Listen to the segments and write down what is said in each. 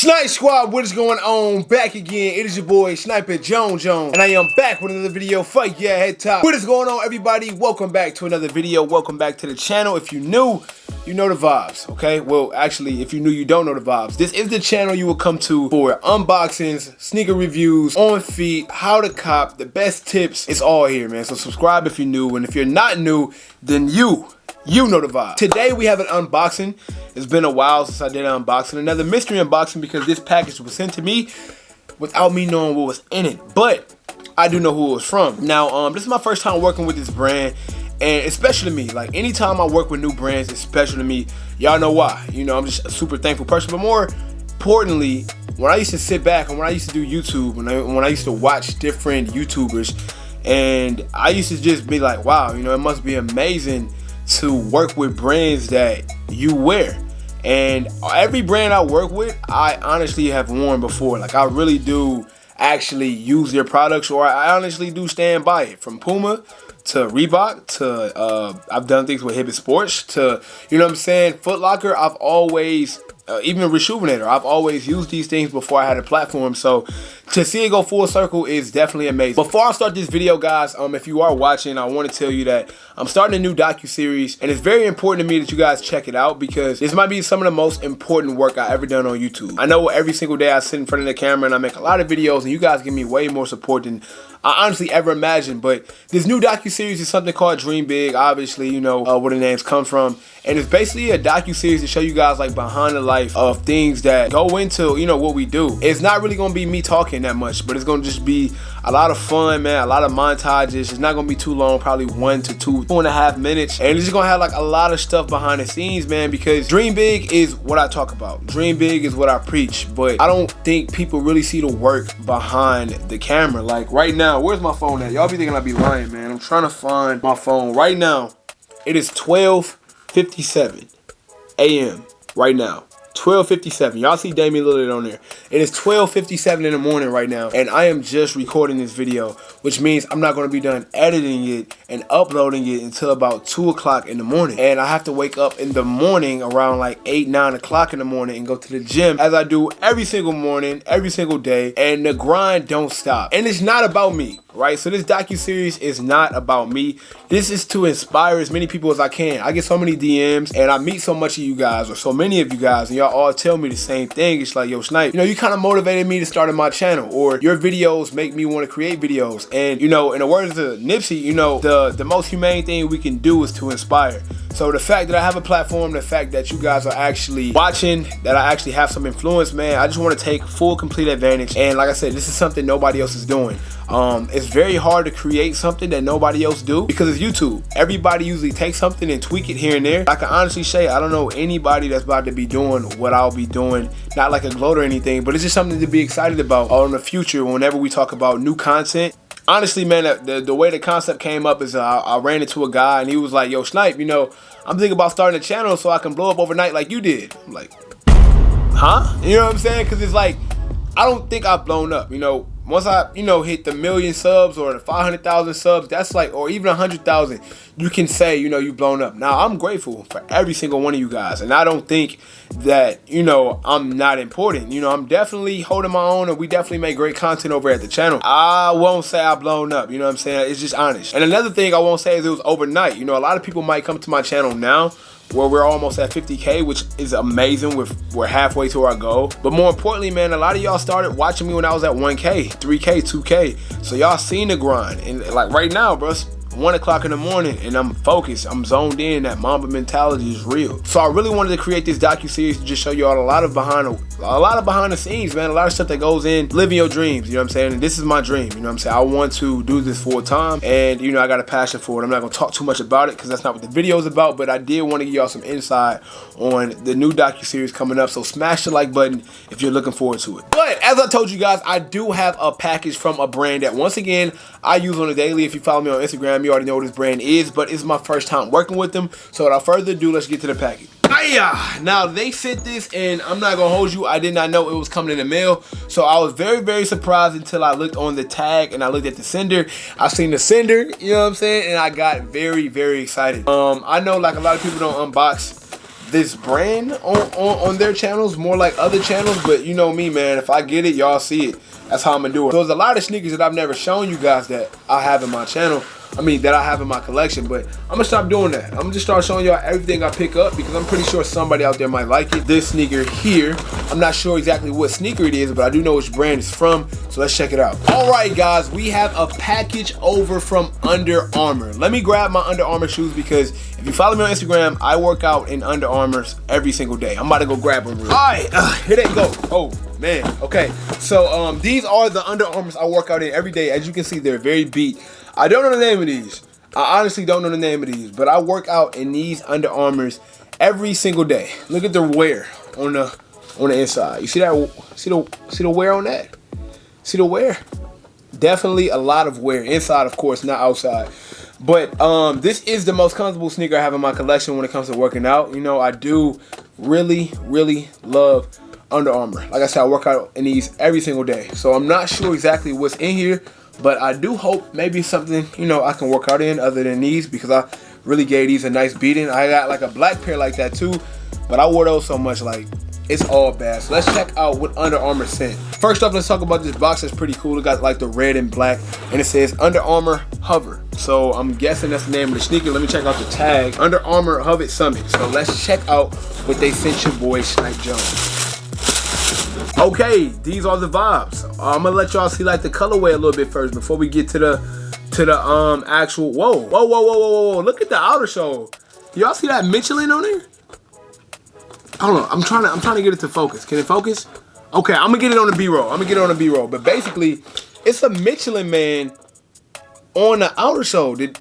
Snipe Squad, what is going on? Back again. It is your boy Sniper Jones, and I am back with another video. Fight yeah, head top. What is going on, everybody? Welcome back to another video. Welcome back to the channel. If you're new, you know the vibes, okay? Well, actually, if you're new, you don't know the vibes. This is the channel you will come to for unboxings, sneaker reviews, on feet, how to cop, the best tips. It's all here, man. So subscribe if you're new, and if you're not new, then you know the vibe. Today we have an unboxing. It's been a while since I did an unboxing. Another mystery unboxing because this package was sent to me without me knowing what was in it. But I do know who it was from. Now, this is my first time working with this brand. And it's special to me. Like, anytime I work with new brands, it's special to me. Y'all know why. You know, I'm just a super thankful person. But more importantly, when I used to sit back and when I used to do YouTube, when I used to watch different YouTubers, and I used to just be like, wow, you know, it must be amazing to work with brands that you wear. And every brand I work with, I honestly have worn before. Like, I really do actually use their products, or I honestly do stand by it. From Puma to Reebok to I've done things with Hibbett Sports to, you know what I'm saying, Foot Locker. I've always even Rejuvenator, I've always used these things before I had a platform. So to see it go full circle is definitely amazing. Before I start this video, guys, if you are watching, I want to tell you that I'm starting a new docu-series, and it's very important to me that you guys check it out because this might be some of the most important work I ever done on YouTube. I know every single day I sit in front of the camera and I make a lot of videos, and you guys give me way more support than I honestly ever imagined. But this new docu-series is something called Dream Big. Obviously, you know where the names come from. And it's basically a docu-series to show you guys like behind the life of things that go into, you know, what we do. It's not really gonna be me talking that much, but it's gonna just be a lot of fun, man, a lot of montages. It's not gonna be too long, probably 1 to 2.5 minutes. And it's just gonna have like a lot of stuff behind the scenes, man, because Dream Big is what I talk about. Dream Big is what I preach, but I don't think people really see the work behind the camera. Like right now, where's my phone at? Y'all be thinking I'd be lying, man. I'm trying to find my phone right now. It is 12:57 a.m. right now. 12:57. Y'all see Damian Lillard on there. It is 12:57 in the morning right now, and I am just recording this video, which means I'm not going to be done editing it and uploading it until about 2 o'clock in the morning. And I have to wake up in the morning around like 8, 9 o'clock in the morning and go to the gym, as I do every single morning, every single day, and the grind don't stop. And it's not about me, right? So this docu-series is not about me. This is to inspire as many people as I can. I get so many DMs, and I meet so much of you guys, or so many of you guys, and y'all all tell me the same thing. It's like, yo, Snipe, you know, you kind of motivated me to start my channel, or your videos make me want to create videos. And, you know, in the words of Nipsey, you know, the most humane thing we can do is to inspire. So the fact that I have a platform, the fact that you guys are actually watching, that I actually have some influence, man, I just want to take full, complete advantage. And like I said, this is something nobody else is doing. It's very hard to create something that nobody else do because it's YouTube. Everybody usually takes something and tweak it here and there. I can honestly say I don't know anybody that's about to be doing what I'll be doing. Not like a gloat or anything, but it's just something to be excited about in the future whenever we talk about new content. Honestly, man, the way the concept came up is I ran into a guy and he was like, yo, Snipe, you know, I'm thinking about starting a channel so I can blow up overnight like you did. I'm like, huh? You know what I'm saying? Because it's like, I don't think I've blown up, you know. Once I, you know, hit the 1 million subs or the 500,000 subs, that's like, or even 100,000, you can say, you know, you've blown up. Now, I'm grateful for every single one of you guys, and I don't think that, you know, I'm not important. You know, I'm definitely holding my own, and we definitely make great content over at the channel. I won't say I've blown up, you know what I'm saying? It's just honest. And another thing I won't say is it was overnight. You know, a lot of people might come to my channel now where we're almost at 50K, which is amazing. We're halfway to our goal. But more importantly, man, a lot of y'all started watching me when I was at 1K, 3K, 2K. So y'all seen the grind. And like right now, bro, 1 o'clock in the morning, and I'm focused, I'm zoned in. That Mamba mentality is real. So I really wanted to create this docu-series to just show y'all a lot of behind the scenes, man, a lot of stuff that goes in living your dreams, you know what I'm saying? And this is my dream, you know what I'm saying? I want to do this full time, and you know, I got a passion for it. I'm not gonna talk too much about it because that's not what the video is about, but I did want to give y'all some insight on the new docu-series coming up. So smash the like button if you're looking forward to it. But as I told you guys, I do have a package from a brand that, once again, I use on a daily. If you follow me on Instagram, you already know what this brand is, but it's my first time working with them. So without further ado, let's get to the package. Now they sent this, and I'm not gonna hold you, I did not know it was coming in the mail. So I was very, very surprised until I looked on the tag and I looked at the sender. I seen the sender, you know what I'm saying, and I got very, very excited. I know like a lot of people don't unbox this brand on their channels, more like other channels. But you know me, man, if I get it, y'all see it. That's how I'm gonna do it. So there's a lot of sneakers that I've never shown you guys that I have in my channel. I mean, that I have in my collection, but I'm gonna stop doing that. I'm gonna just start showing y'all everything I pick up because I'm pretty sure somebody out there might like it. This sneaker here, I'm not sure exactly what sneaker it is, but I do know which brand it's from, so let's check it out. All right, guys, we have a package over from Under Armour. Let me grab my Under Armour shoes because if you follow me on Instagram, I work out in Under Armours every single day. I'm about to go grab them real. All right, here they go. Oh, man, okay. So these are the Under Armours I work out in every day. As you can see, they're very beat. I don't know the name of these. I honestly don't know the name of these, but I work out in these Under Armours every single day. Look at the wear on the inside. You see that? See the wear on that? See the wear? Definitely a lot of wear inside, of course, not outside. But this is the most comfortable sneaker I have in my collection when it comes to working out. You know, I do really love Under Armour. Like I said, I work out in these every single day. So I'm not sure exactly what's in here, but I do hope maybe something, you know, I can work out in other than these because I really gave these a nice beating. I got like a black pair like that too, but I wore those so much, like, it's all bad. So let's check out what Under Armour sent. First off, let's talk about this box. That's pretty cool. It got like the red and black, and it says Under Armour Hover. So I'm guessing that's the name of the sneaker. Let me check out the tag. Under Armour Hover Summit. So let's check out what they sent your boy Snipe Jones. Okay, these are the vibes. I'm gonna let y'all see like the colorway a little bit first before we get to the actual. Whoa! Look at the outer sole. Y'all see that Michelin on there? I don't know. I'm trying to get it to focus. Can it focus? Okay, I'm gonna get it on the B-roll. But basically, it's a Michelin man on the outer sole. Did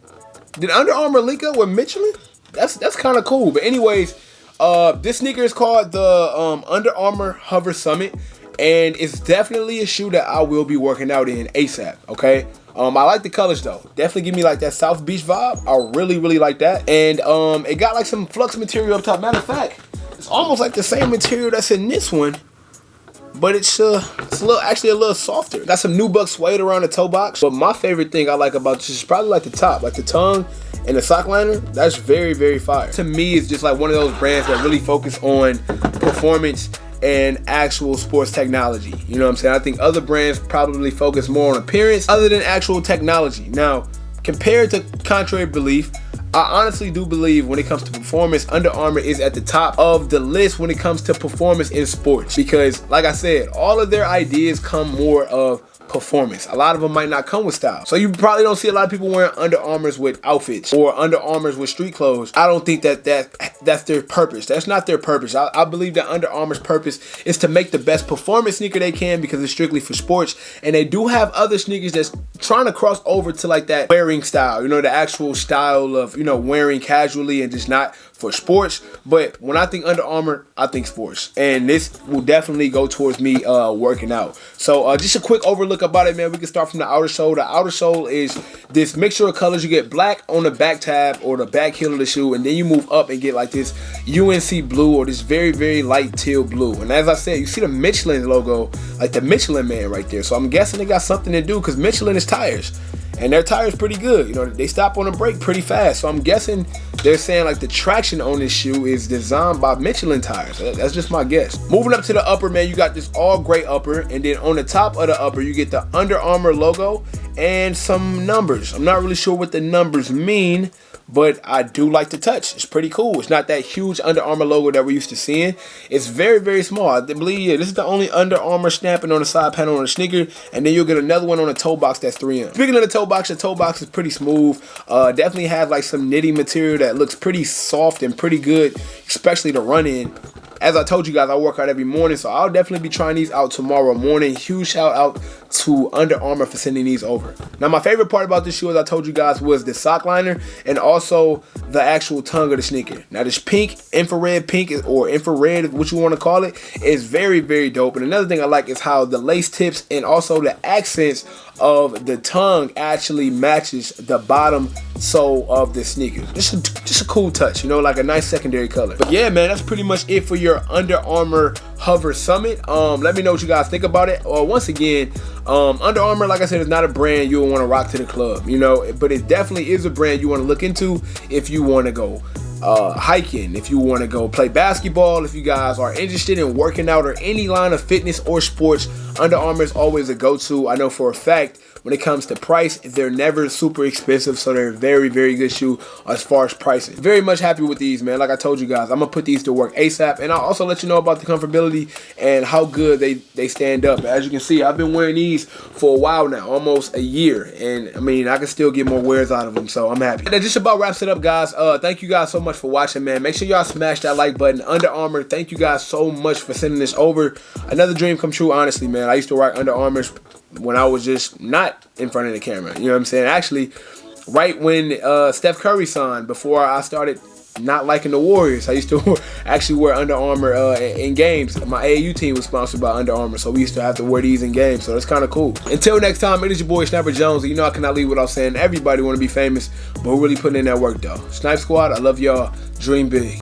Under Armour link up with Michelin? That's kind of cool. But anyways. This sneaker is called the Under Armour Hover Summit, and it's definitely a shoe that I will be working out in ASAP, okay? I like the colors though. Definitely give me like that South Beach vibe. I really like that. And it got like some flux material up top. Matter of fact, it's almost like the same material that's in this one, but it's actually a little softer. Got some nubuck suede around the toe box. But my favorite thing I like about this is probably like the top, like the tongue and the sock liner. That's very fire. To me, it's just like one of those brands that really focus on performance and actual sports technology. You know what I'm saying? I think other brands probably focus more on appearance other than actual technology. Now, compared to contrary belief, I honestly do believe when it comes to performance, Under Armour is at the top of the list when it comes to performance in sports. Because, like I said, all of their ideas come more of performance. A lot of them might not come with style. So you probably don't see a lot of people wearing Under Armours with outfits or Under Armours with street clothes. I don't think that's their purpose. That's not their purpose. I believe that Under Armour's purpose is to make the best performance sneaker they can because it's strictly for sports. And they do have other sneakers that's trying to cross over to like that wearing style, you know, the actual style of, you know, wearing casually and just not for sports. But when I think Under Armour, I think sports, and this will definitely go towards me working out. So just a quick overlook about it, man. We can start from the outer sole. The outer sole is this mixture of colors. You get black on the back tab or the back heel of the shoe, and then you move up and get like this UNC blue or this very light teal blue. And as I said, you see the Michelin logo, like the Michelin man right there. So I'm guessing they got something to do because Michelin is tires. And their tires pretty good. You know, they stop on a brake pretty fast. So I'm guessing they're saying like the traction on this shoe is designed by Michelin tires. That's just my guess. Moving up to the upper, man, you got this all gray upper. And then on the top of the upper, you get the Under Armour logo and some numbers. I'm not really sure what the numbers mean, but I do like the touch. It's pretty cool. It's not that huge Under Armour logo that we're used to seeing. It's very small. I believe, yeah, this is the only Under Armour stamping on the side panel on the sneaker, and then you'll get another one on the toe box that's 3M. Speaking of the toe box is pretty smooth. Definitely has like some knitting material that looks pretty soft and pretty good, especially to run in. As I told you guys, I work out every morning, so I'll definitely be trying these out tomorrow morning. Huge shout out to Under Armour for sending these over. Now, my favorite part about this shoe, as I told you guys, was the sock liner and also the actual tongue of the sneaker. Now, this pink, infrared pink, or infrared, what you want to call it, is very dope. And another thing I like is how the lace tips and also the accents of the tongue actually matches the bottom sole of the sneaker. Just a cool touch, you know, like a nice secondary color. But yeah, man, that's pretty much it for your Under Armour Hover Summit. Let me know what you guys think about it. Once again, Under Armour, like I said, is not a brand you'll want to rock to the club, you know, but it definitely is a brand you want to look into if you want to go hiking, if you want to go play basketball, if you guys are interested in working out or any line of fitness or sports, Under Armour is always a go-to. I know for a fact when it comes to price, they're never super expensive, so they're a very, very good shoe as far as pricing. Very much happy with these, man. Like I told you guys, I'm gonna put these to work ASAP, and I'll also let you know about the comfortability and how good they stand up. As you can see, I've been wearing these for a while now, almost a year, and I mean, I can still get more wears out of them, so I'm happy. That just about wraps it up, guys. Thank you guys so much for watching, man. Make sure y'all smash that like button. Under Armour, thank you guys so much for sending this over. Another dream come true, honestly, man. I used to rock Under Armours when I was just not in front of the camera. You know what I'm saying? Actually, right when Steph Curry signed, before I started not liking the Warriors, I used to actually wear Under Armour in games. My AAU team was sponsored by Under Armour, so we used to have to wear these in games, so that's kind of cool. Until next time, it is your boy Sniper Jones, and you know I cannot leave without saying everybody want to be famous, but we're really putting in that work, though. Snipe Squad, I love y'all. Dream big.